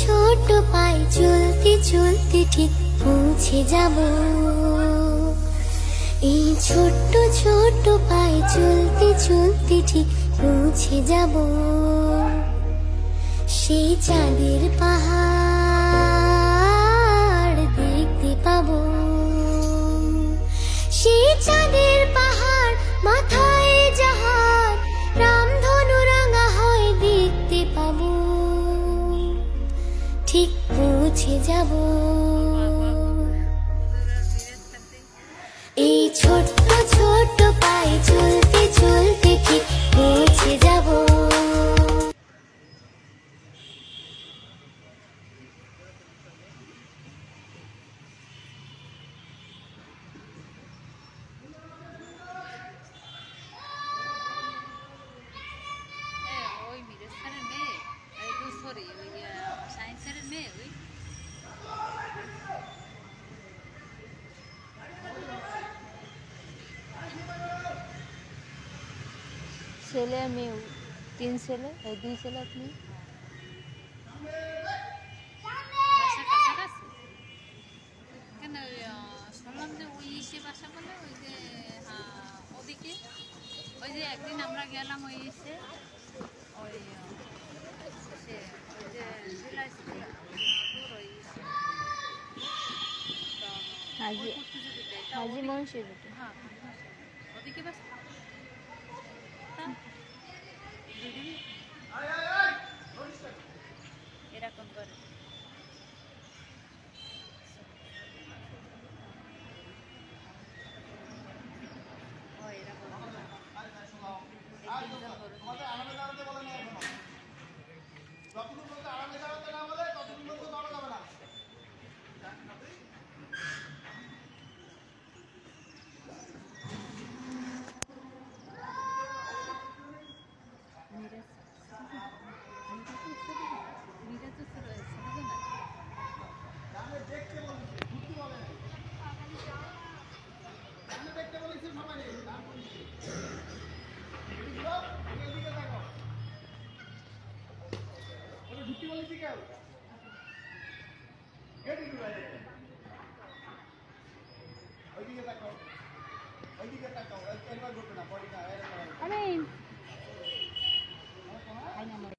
ছোট পায়ে চলতে চলতে ঠিক পৌঁছে যাব। এই ছোট্ট ছোট্ট পায়ে চলতে চলতে ঠিক পৌঁছে যাব সেই চাঁদের পাহাড় দেখতে পাবো। সেই চাঁদের পাহাড় মাথায় যাহার রামধনু রাঙা হয় দেখতে পাবো। ঠিক পৌঁছে যাব এই ছোট্ট ছোট্ট পায়ে চলতে চলতে ঠিক পৌঁছে যাব। ছেলে মেয়ে 3 ছেলে 2 ছেলে আপনি শুনলাম যে ওই ইসে বাসা বলে ওই যে ওদিকে ওই যে একদিন আমরা গেলাম ওই ইসে ওই সে ওই যে জেলা স্কুল হাজি হাজি মনসির হ্যাঁ ওদিকে বাসা এরকম করে আমি